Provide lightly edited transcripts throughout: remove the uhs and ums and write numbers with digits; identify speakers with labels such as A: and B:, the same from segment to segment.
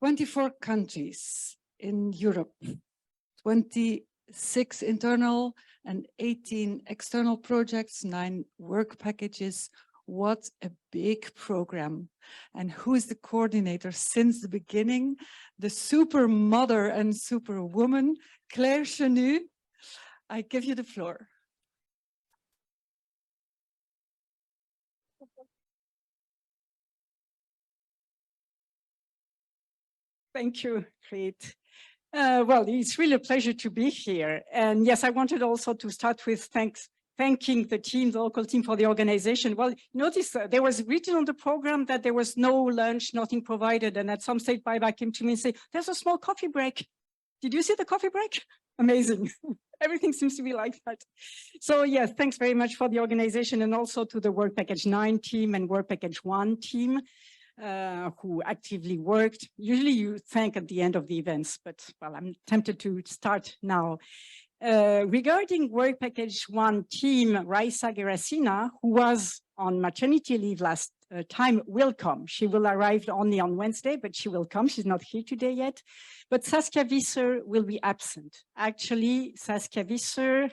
A: 24 countries in Europe, 26 internal and 18 external projects, 9 work packages. What a big program. And who is the coordinator since the beginning? The super mother and super woman, Claire Chenu. I give you the floor.
B: Thank you, Kate. Well, it's really a pleasure to be here. And yes, I wanted also to start with thanking the team, the local team, for the organization. Well, notice there was written on the program that there was no lunch, nothing provided. And at some stage, Bye came to me and said, there's a small coffee break. Did you see the coffee break? Amazing. Everything seems to be like that. So yes, thanks very much for the organization, and also to the Work Package 9 team and Work Package 1 team. Who actively worked. Usually you thank at the end of the events, but well, I'm tempted to start now. Regarding Work Package 1 team, Raisa Gerasina, who was on maternity leave last time, will come. She will arrive only on Wednesday, but she will come. She's not here today yet. But Saskia Visser will be absent. Actually, Saskia Visser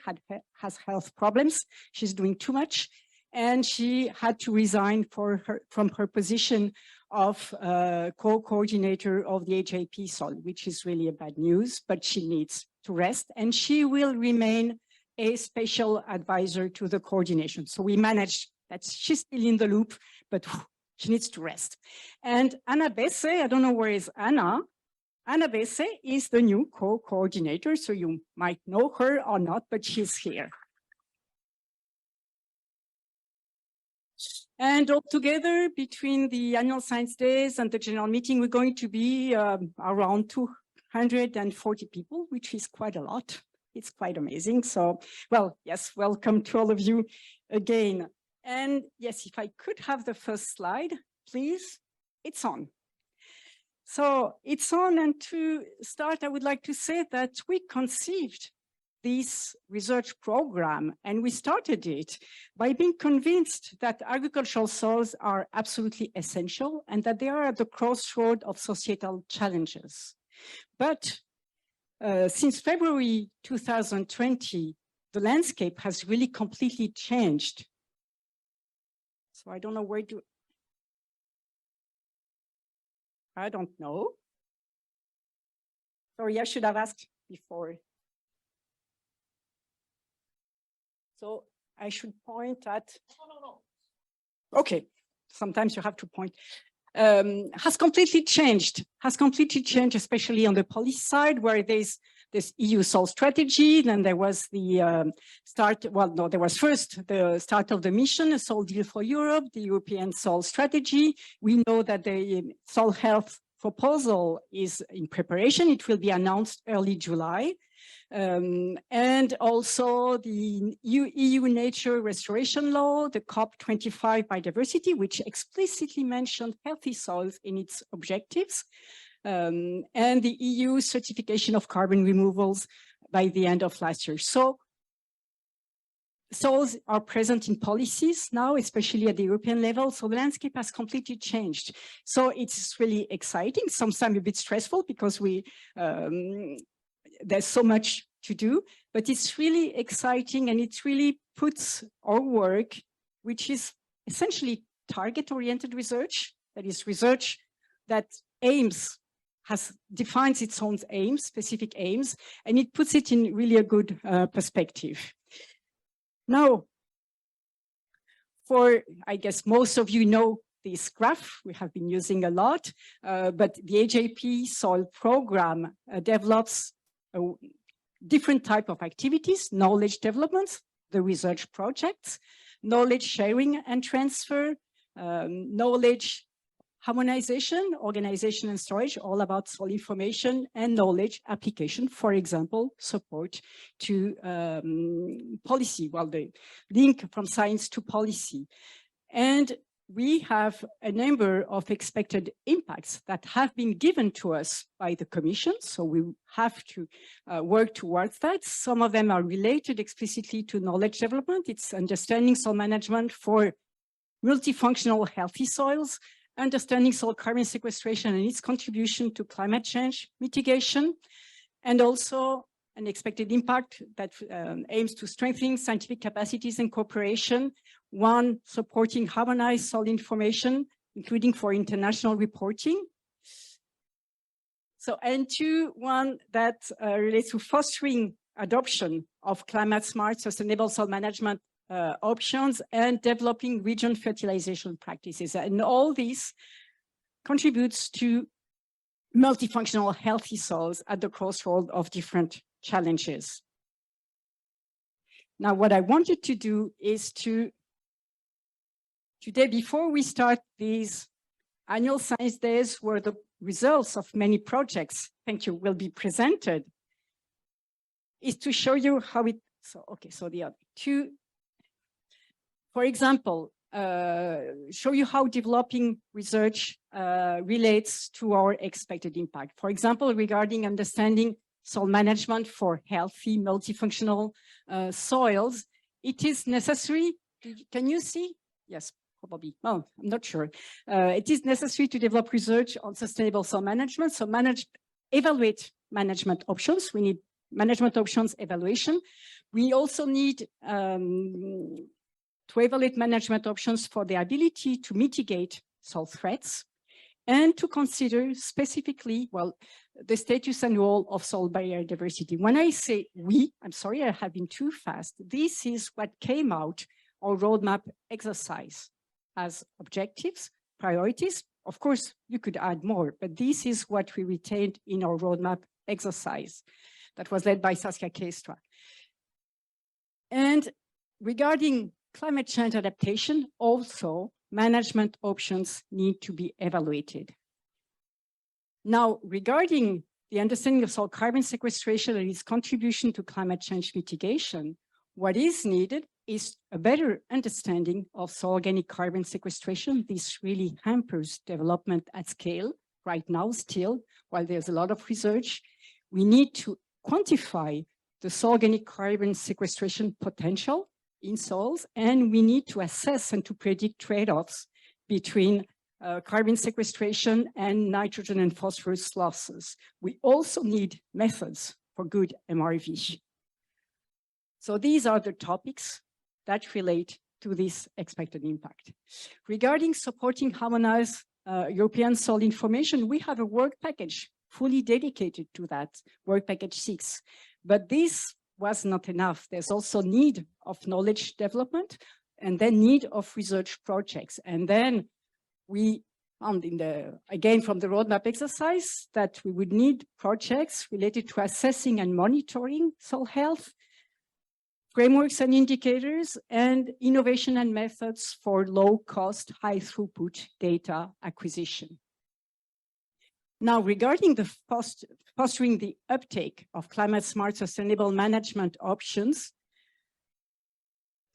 B: has health problems. She's doing too much. And she had to resign from her position of co-coordinator of the EJP SOIL, which is really a bad news, but she needs to rest, and she will remain a special advisor to the coordination. So we managed that. She's still in the loop, but she needs to rest. And Anna Besse, I don't know where is Anna. Anna Besse is the new co-coordinator, so you might know her or not, but she's here. And altogether, between the annual science days and the general meeting, we're going to be around 240 people, which is quite a lot. It's quite amazing. So, well, yes, welcome to all of you again. And yes, if I could have the first slide, please. It's on. So it's on, and to start, I would like to say that we conceived this research program, and we started it by being convinced that agricultural soils are absolutely essential and that they are at the crossroad of societal challenges. But since February 2020, the landscape has really completely changed. So I don't know where to, I don't know. Sorry, I should have asked before. So I should point at, okay, sometimes you have to point, has completely changed, especially on the policy side, where there's this EU soil strategy. Then there was the there was first the start of the mission, a soil deal for Europe, the European soil strategy. We know that the soil health proposal is in preparation. It will be announced early July. And also the EU Nature Restoration Law, the COP25 biodiversity, which explicitly mentioned healthy soils in its objectives, and the EU certification of carbon removals by the end of last year. So soils are present in policies now, especially at the European level. So the landscape has completely changed. So it's really exciting, sometimes a bit stressful because there's so much to do, but it's really exciting, and it really puts our work, which is essentially target-oriented research, that is research that defines its own aims, specific aims, and it puts it in really a good perspective. Now, I guess most of you know this graph we have been using a lot, but the EJP SOIL program develops different type of activities: knowledge development, the research projects, knowledge sharing and transfer, knowledge harmonization, organization and storage, all about soil information, and knowledge application, for example, support to policy, well, the link from science to policy. And we have a number of expected impacts that have been given to us by the Commission, so we have to work towards that. Some of them are related explicitly to knowledge development. It's understanding soil management for multifunctional healthy soils, understanding soil carbon sequestration and its contribution to climate change mitigation, and also an expected impact that aims to strengthen scientific capacities and cooperation. One, supporting harmonized soil information, including for international reporting. So, and two, one that relates to fostering adoption of climate smart, sustainable soil management options and developing region fertilization practices. And all this contributes to multifunctional healthy soils at the crossroad of different challenges. Now, what I wanted to do is today, before we start these annual science days where the results of many projects, thank you, will be presented, is to show you how it, so the other two, for example, show you how developing research relates to our expected impact. For example, regarding understanding soil management for healthy, multifunctional soils, it is necessary, can you see? Yes, probably, well, I'm not sure. It is necessary to develop research on sustainable soil management. So evaluate management options. We need management options evaluation. We also need to evaluate management options for the ability to mitigate soil threats and to consider specifically, well, the status and role of soil biodiversity. When I say we, I'm sorry, I have been too fast. This is what came out our roadmap exercise as objectives, priorities. Of course, you could add more, but this is what we retained in our roadmap exercise that was led by Saskia Keestra. And regarding climate change adaptation, also management options need to be evaluated. Now, regarding the understanding of soil carbon sequestration and its contribution to climate change mitigation, what is needed is a better understanding of soil organic carbon sequestration. This really hampers development at scale right now still, while there's a lot of research. We need to quantify the soil organic carbon sequestration potential in soils, and we need to assess and to predict trade-offs between carbon sequestration and nitrogen and phosphorus losses. We also need methods for good MRV. So these are the topics that relate to this expected impact. Regarding supporting harmonized European soil information, we have a work package fully dedicated to that, work package 6. But this was not enough. There's also need of knowledge development and then need of research projects. And then we found again from the roadmap exercise that we would need projects related to assessing and monitoring soil health, frameworks and indicators, and innovation and methods for low-cost, high-throughput data acquisition. Now, regarding the fostering the uptake of climate-smart sustainable management options,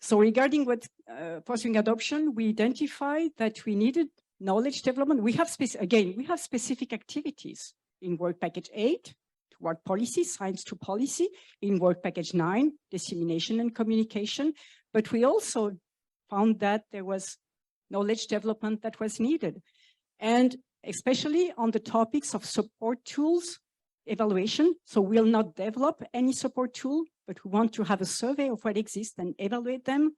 B: so regarding what fostering adoption, we identified that we needed knowledge development. We have specific activities in work package 8, toward policy, science to policy, in work package 9, dissemination and communication. But we also found that there was knowledge development that was needed. And especially on the topics of support tools, evaluation. So we'll not develop any support tool, but we want to have a survey of what exists and evaluate them.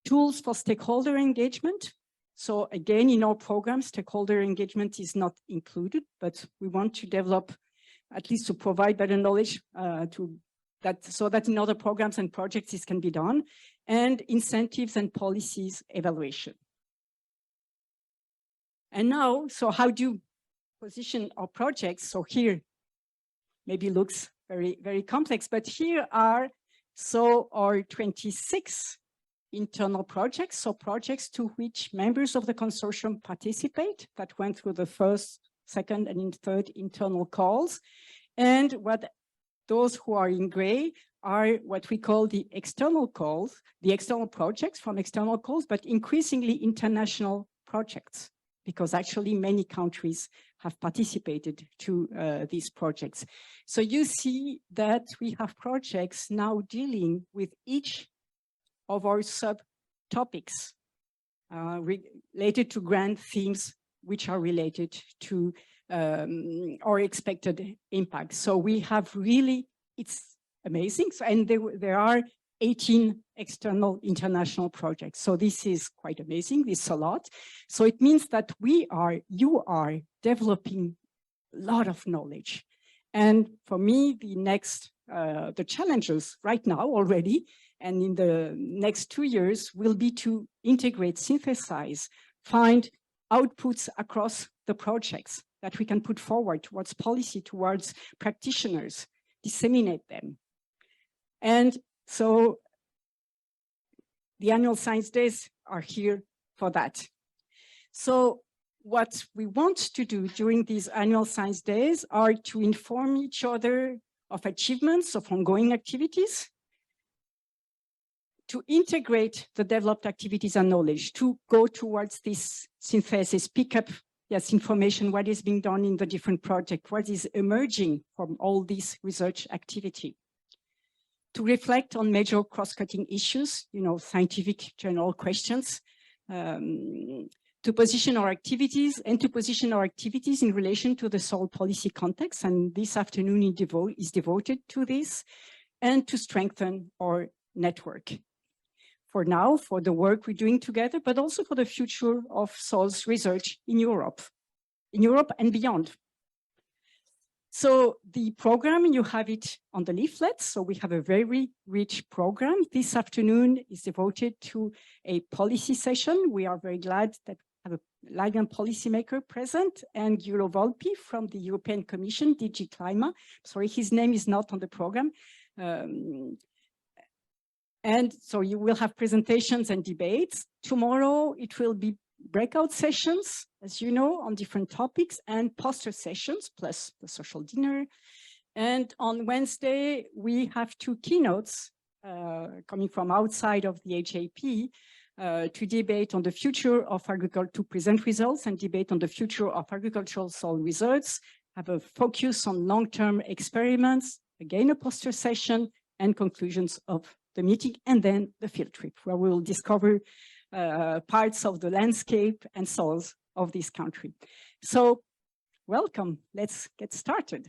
B: Tools for stakeholder engagement. So again, in our program, stakeholder engagement is not included, but we want to develop, at least to provide better knowledge so that in other programs and projects this can be done, and incentives and policies evaluation. And now, so how do you position our projects? So here, maybe looks very, very complex, but here are our 26 internal projects, so projects to which members of the consortium participate that went through the first, second, and third internal calls. And what those who are in gray are what we call the external calls, the external projects from external calls, but increasingly international projects, because actually many countries have participated to these projects. So you see that we have projects now dealing with each of our subtopics related to grand themes which are related to our expected impact. So we have really, it's amazing. So, and there are 18 external international projects. So this is quite amazing. This is a lot. So it means that you are developing a lot of knowledge. And for me, the challenges right now already, and in the next 2 years will be to integrate, synthesize, find outputs across the projects that we can put forward towards policy, towards practitioners, disseminate them. And so the annual science days are here for that. So what we want to do during these annual science days are to inform each other of achievements, of ongoing activities, to integrate the developed activities and knowledge, to go towards this synthesis, pick up information, what is being done in the different projects, what is emerging from all this research activity. To reflect on major cross-cutting issues, scientific journal questions, to position our activities in relation to the soil policy context. And this afternoon is devoted to this, and to strengthen our network. For now, for the work we're doing together, but also for the future of soils research in Europe and beyond. So the program, you have it on the leaflet. So we have a very rich program. This afternoon is devoted to a policy session. We are very glad that we have a Latvian policymaker present, and Gyuro Volpi from the European Commission, DG Klima. Sorry, his name is not on the program. And so you will have presentations and debates. Tomorrow, it will be breakout sessions, as you know, on different topics, and poster sessions, plus the social dinner. And on Wednesday, we have 2 keynotes coming from outside of the EJP to debate on the future of agriculture, to present results and debate on the future of agricultural soil results, have a focus on long-term experiments, again, a poster session, and conclusions of the meeting, and then the field trip, where we will discover parts of the landscape and soils of this country. So welcome, let's get started.